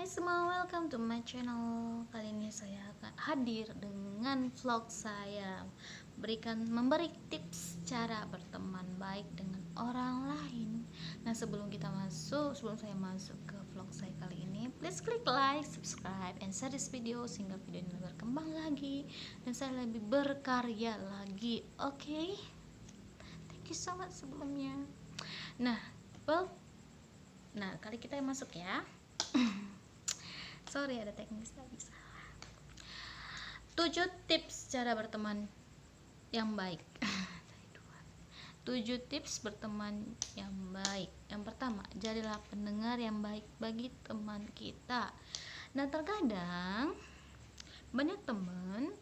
semua, welcome to my channel. Kali ini saya akan hadir dengan vlog saya memberi tips cara berteman baik dengan orang lain. Nah, sebelum saya masuk ke vlog saya kali ini, please klik like, subscribe, and share this video sehingga video ini berkembang lagi dan saya lebih berkarya lagi. Oke? Thank you so much sebelumnya. Nah, kali kita masuk ya. Sorry, ada teknis tadi salah. 7 tips cara berteman yang baik. 7 tips berteman yang baik. Yang pertama, jadilah pendengar yang baik bagi teman kita. Nah, terkadang banyak teman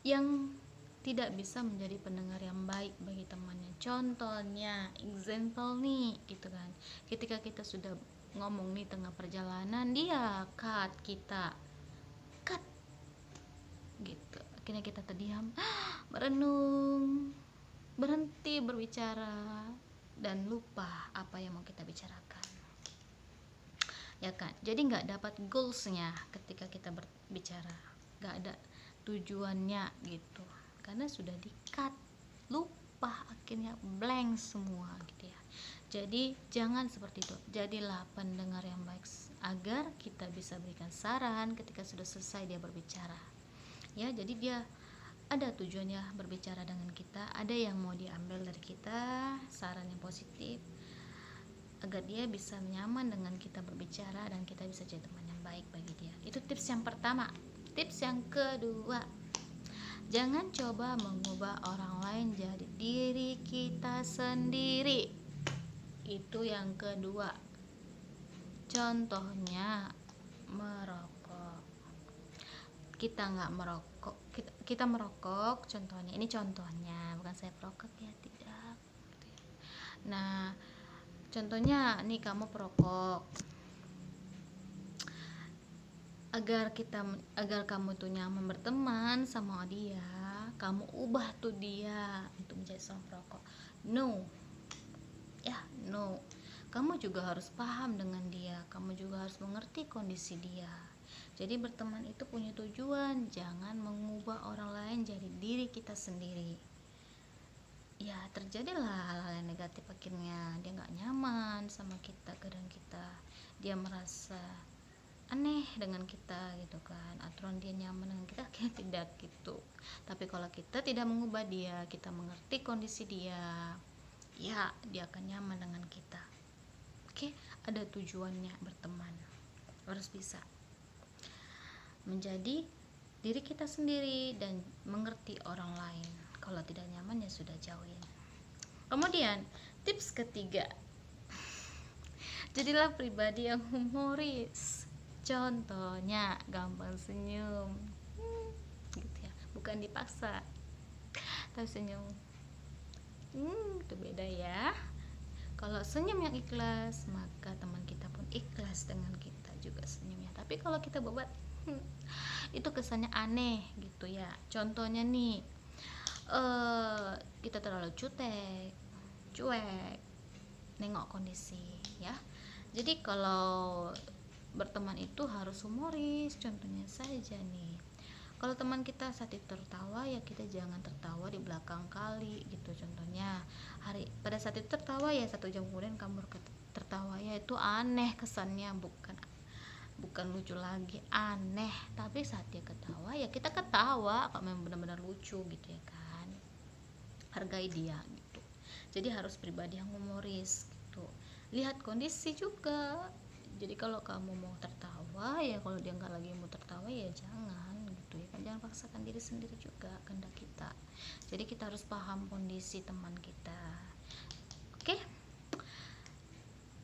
yang tidak bisa menjadi pendengar yang baik bagi temannya. Contohnya, example nih, gitu kan. Ketika kita sudah ngomong nih tengah perjalanan, dia cut kita, cut gitu. Akhirnya kita terdiam, merenung, berhenti berbicara dan lupa apa yang mau kita bicarakan, ya kan? Jadi nggak dapat goalsnya ketika kita berbicara, nggak ada tujuannya gitu, karena sudah di cut, lupa, akhirnya blank semua gitu ya. Jadi jangan seperti itu, jadilah pendengar yang baik agar kita bisa berikan saran ketika sudah selesai dia berbicara ya. Jadi dia ada tujuannya berbicara dengan kita, ada yang mau diambil dari kita, saran yang positif agar dia bisa nyaman dengan kita berbicara dan kita bisa jadi teman yang baik bagi dia. Itu tips yang pertama. Tips yang kedua, jangan coba mengubah orang lain jadi diri kita sendiri. Itu yang kedua. Contohnya merokok. Kita nggak merokok, kita merokok. Contohnya, ini contohnya, bukan saya perokok ya, tidak. Nah, contohnya nih, kamu perokok. Agar kamu tuh nyaman berteman sama dia, kamu ubah tuh dia untuk menjadi seorang perokok. No, kamu juga harus paham dengan dia, kamu juga harus mengerti kondisi dia. Jadi berteman itu punya tujuan, jangan mengubah orang lain jadi diri kita sendiri. Ya, terjadilah hal-hal yang negatif, akhirnya dia nggak nyaman sama kita, kadang dia merasa aneh dengan kita gitu kan, aturan dia nyaman dengan kita, akhirnya tidak gitu. Tapi kalau kita tidak mengubah dia, kita mengerti kondisi dia, ya dia akan nyaman dengan kita. Oke, ada tujuannya berteman, harus bisa menjadi diri kita sendiri dan mengerti orang lain. Kalau tidak nyaman ya sudah, jauhin. Kemudian tips ketiga, jadilah pribadi yang humoris. Contohnya, gampang senyum, gitu ya, bukan dipaksa, tapi senyum itu beda ya. Kalau senyum yang ikhlas, maka teman kita pun ikhlas dengan kita juga senyumnya. Tapi kalau kita buat itu kesannya aneh gitu ya. Contohnya nih, kita terlalu cuek nengok kondisi ya. Jadi kalau berteman itu harus humoris. Contohnya saja nih, kalau teman kita saat itu tertawa, ya kita jangan tertawa di belakang kali gitu. Contohnya, pada saat itu tertawa, ya 1 jam kemudian kamu tertawa, ya itu aneh kesannya, bukan lucu lagi, aneh. Tapi saat dia ketawa, ya kita ketawa kalau memang benar-benar lucu gitu ya kan. Hargai dia gitu. Jadi harus pribadi yang humoris gitu. Lihat kondisi juga. Jadi kalau kamu mau tertawa, ya kalau dia nggak lagi mau tertawa, ya jangan gitu ya kan. Jangan paksakan diri sendiri juga, kehendak kita. Jadi kita harus paham kondisi teman kita. Oke?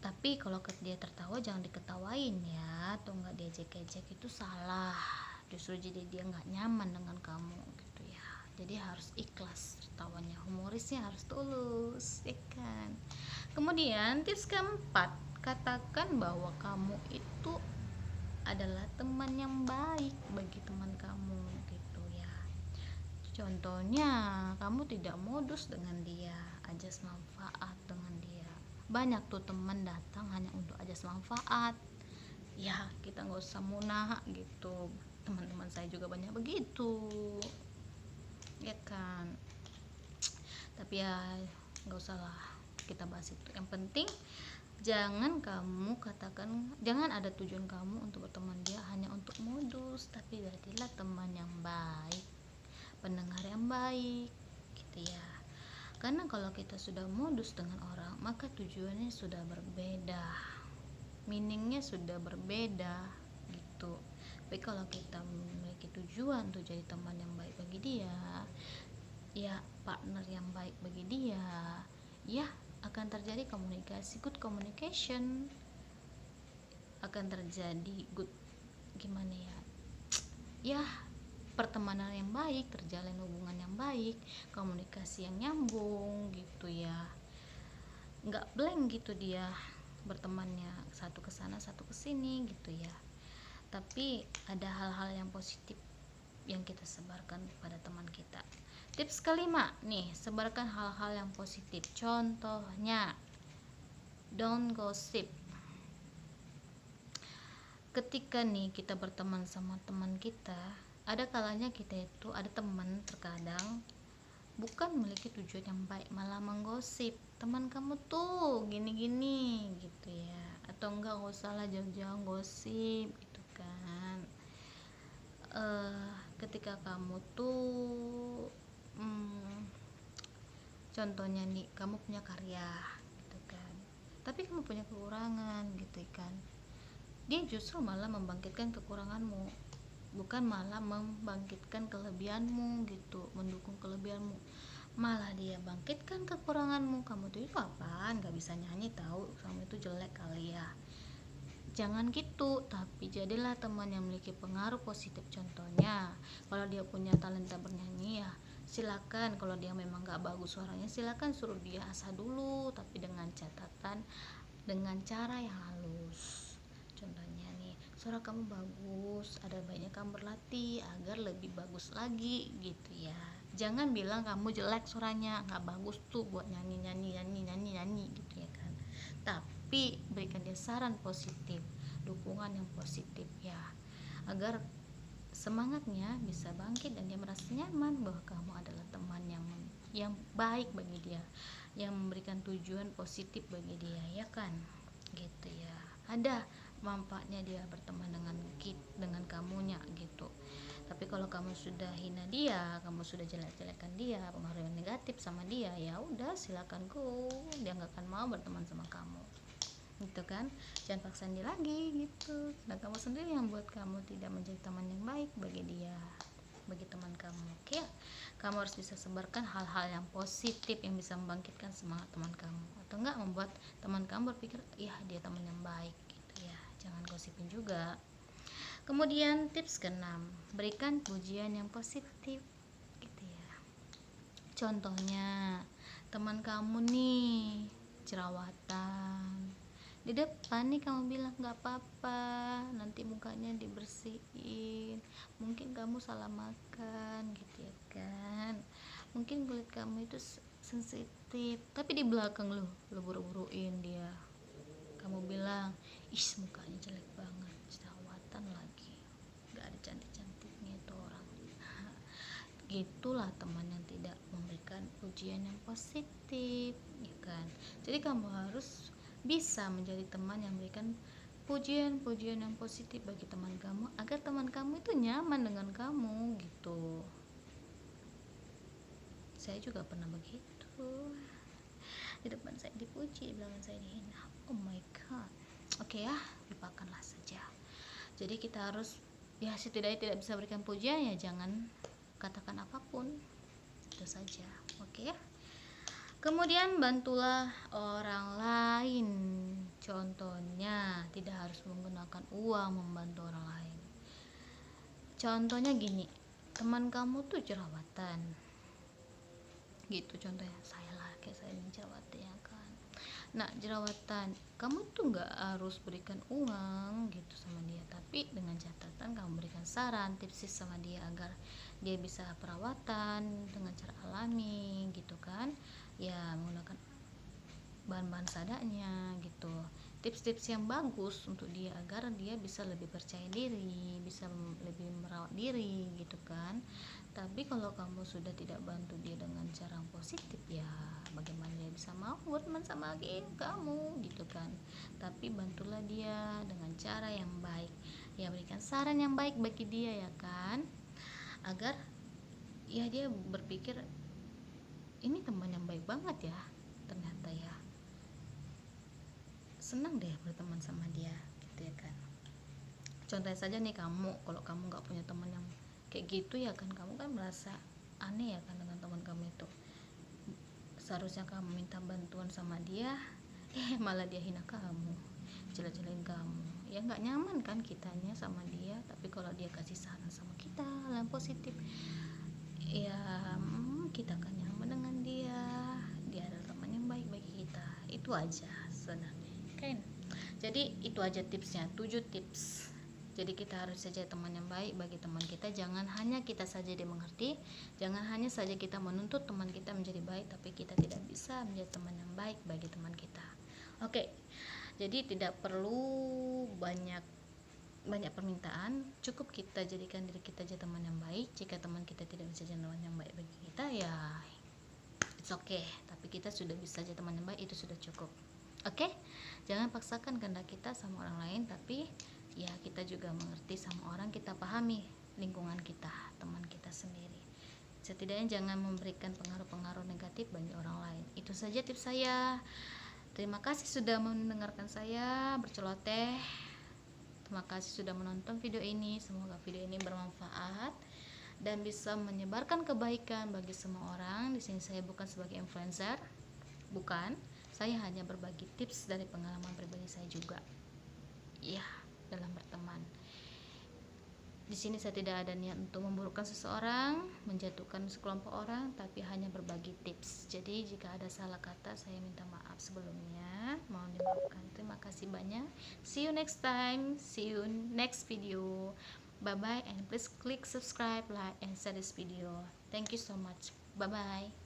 Tapi kalau dia tertawa, jangan diketawain ya, atau nggak diejek-ejek, itu salah. Justru jadi dia nggak nyaman dengan kamu gitu ya. Jadi harus ikhlas tertawanya, humorisnya harus tulus, ya kan. Kemudian tips keempat, katakan bahwa kamu itu adalah teman yang baik bagi teman kamu gitu ya. Contohnya, kamu tidak modus dengan dia, ajas manfaat dengan dia. Banyak tuh teman datang hanya untuk ajas manfaat, Ya kita nggak usah munah gitu, teman-teman saya juga banyak begitu ya kan. Tapi ya nggak usah lah kita bahas itu. Yang penting jangan kamu katakan, jangan ada tujuan kamu untuk berteman dia hanya untuk modus, tapi jadilah teman yang baik, pendengar yang baik gitu ya. Karena kalau kita sudah modus dengan orang, maka tujuannya sudah berbeda, meaningnya sudah berbeda gitu. Tapi kalau kita memiliki tujuan untuk jadi teman yang baik bagi dia, ya partner yang baik bagi dia, ya akan terjadi komunikasi, good communication, akan terjadi good, gimana ya, ya pertemanan yang baik, terjalin hubungan yang baik, komunikasi yang nyambung gitu ya, nggak blank gitu dia bertemannya, satu ke sana satu ke sini gitu ya. Tapi ada hal-hal yang positif yang kita sebarkan pada teman kita. Tips kelima nih, sebarkan hal-hal yang positif. Contohnya, don't gossip. Ketika nih kita berteman sama teman kita, ada kalanya kita itu ada teman terkadang bukan memiliki tujuan yang baik, malah menggosip teman kamu tuh gini-gini gitu ya, atau enggak usah lah jauh-jauh gosip gitu kan. Ketika kamu tuh contohnya nih, kamu punya karya gitu kan, tapi kamu punya kekurangan gitu kan, dia justru malah membangkitkan kekuranganmu, bukan malah membangkitkan kelebihanmu gitu, mendukung kelebihanmu. Malah dia bangkitkan kekuranganmu, kamu tuh itu apaan, gak bisa nyanyi tahu, kamu itu jelek kali ya. Jangan gitu, tapi jadilah teman yang memiliki pengaruh positif. Contohnya, kalau dia punya talenta bernyanyi ya silakan, kalau dia memang gak bagus suaranya silakan suruh dia asah dulu, tapi dengan catatan, dengan cara yang halus. Contohnya nih, suara kamu bagus, ada baiknya kamu berlatih agar lebih bagus lagi gitu ya. Jangan bilang kamu jelek suaranya, nggak bagus tuh buat nyanyi gitu ya kan. Tapi berikan dia saran positif, dukungan yang positif ya, agar semangatnya bisa bangkit dan dia merasa nyaman bahwa kamu adalah teman yang baik bagi dia, yang memberikan tujuan positif bagi dia ya kan, gitu ya. Ada manfaatnya dia berteman dengan kamunya gitu. Tapi kalau kamu sudah hina dia, kamu sudah jelek-jelekan dia, pengaruh yang negatif sama dia, ya udah silakan go, dia nggak akan mau berteman sama kamu gitu kan. Jangan paksain dia lagi gitu, dan kamu sendiri yang buat kamu tidak menjadi teman yang baik bagi dia, bagi teman kamu. Oke ya, kamu harus bisa sebarkan hal-hal yang positif yang bisa membangkitkan semangat teman kamu, atau enggak membuat teman kamu berpikir ya dia teman yang baik gitu ya. Jangan gosipin juga. Kemudian tips keenam, berikan pujian yang positif gitu ya. Contohnya, teman kamu nih jerawatan, di depan nih kamu bilang nggak apa-apa, nanti mukanya dibersihin, mungkin kamu salah makan gitu ya kan, mungkin kulit kamu itu sensitif, tapi di belakang lu buru-buruin dia, kamu bilang ih mukanya jelek banget, jerawatan lagi, nggak ada cantik-cantiknya itu orang. Gitulah teman yang tidak memberikan pujian yang positif ya kan. Jadi kamu harus bisa menjadi teman yang memberikan pujian-pujian yang positif bagi teman kamu, agar teman kamu itu nyaman dengan kamu gitu. Saya juga pernah begitu, di depan saya dipuji, di belakang saya dihina. Oh my god. Oke ya, lupakanlah saja. Jadi kita harus ya setidaknya tidak bisa berikan pujian ya jangan katakan apapun, itu saja. Oke ya. Kemudian bantulah orang lain. Contohnya tidak harus menggunakan uang membantu orang lain. Contohnya gini, teman kamu tuh jerawatan gitu, contohnya saya lah, kayak saya ini jerawatan ya kan. Nah jerawatan, kamu tuh nggak harus berikan uang gitu sama dia, tapi dengan catatan kamu berikan saran, tips sama dia agar dia bisa perawatan dengan cara alami gitu kan ya, menggunakan bahan-bahan seadanya gitu. tips-tips yang bagus untuk dia agar dia bisa lebih percaya diri, bisa lebih merawat diri gitu kan. Tapi kalau kamu sudah tidak bantu dia dengan cara yang positif, ya bagaimana dia bisa mau berteman sama kamu gitu kan. Tapi bantulah dia dengan cara yang baik, ya berikan saran yang baik bagi dia ya kan, agar ya dia berpikir ini teman yang baik banget ya, ternyata ya senang deh berteman sama dia gitu ya kan. Contohnya saja nih, kamu kalau kamu nggak punya teman yang kayak gitu ya kan, kamu kan merasa aneh ya kan dengan teman kamu itu. Seharusnya kamu minta bantuan sama dia, malah dia hina kamu, jelek-jelekin kamu, ya nggak nyaman kan kitanya sama dia. Tapi kalau dia kasih saran sama kita hal yang positif, ya kita akan nyaman dengan dia. Dia adalah teman yang baik bagi kita. Itu aja sebenarnya kan. Jadi itu aja tipsnya, 7 tips. Jadi kita harus saja teman yang baik bagi teman kita. Jangan hanya kita saja dimengerti, jangan hanya saja kita menuntut teman kita menjadi baik, tapi kita tidak bisa menjadi teman yang baik bagi teman kita. Oke, jadi tidak perlu banyak permintaan, cukup kita jadikan diri kita jadi teman yang baik. Jika teman kita tidak bisa jadi teman yang baik bagi kita, ya it's okay, tapi kita sudah bisa jadi teman yang baik, itu sudah cukup. Oke, jangan paksakan kehendak kita sama orang lain, tapi ya kita juga mengerti sama orang, kita pahami lingkungan kita, teman kita sendiri. Setidaknya jangan memberikan pengaruh-pengaruh negatif bagi orang lain. Itu saja tips saya. Terima kasih sudah mendengarkan saya berceloteh. Terima kasih sudah menonton video ini. Semoga video ini bermanfaat dan bisa menyebarkan kebaikan bagi semua orang. Di sini saya bukan sebagai influencer, bukan. Saya hanya berbagi tips dari pengalaman pribadi saya juga, ya, dalam berteman. Di sini saya tidak ada niat untuk memburukkan seseorang, menjatuhkan sekelompok orang, tapi hanya berbagi tips. Jadi jika ada salah kata, saya minta maaf sebelumnya, mohon dimaafkan. Terima kasih banyak. See you next time. See you next video. Bye bye, and please click subscribe, like, and share this video. Thank you so much. Bye bye.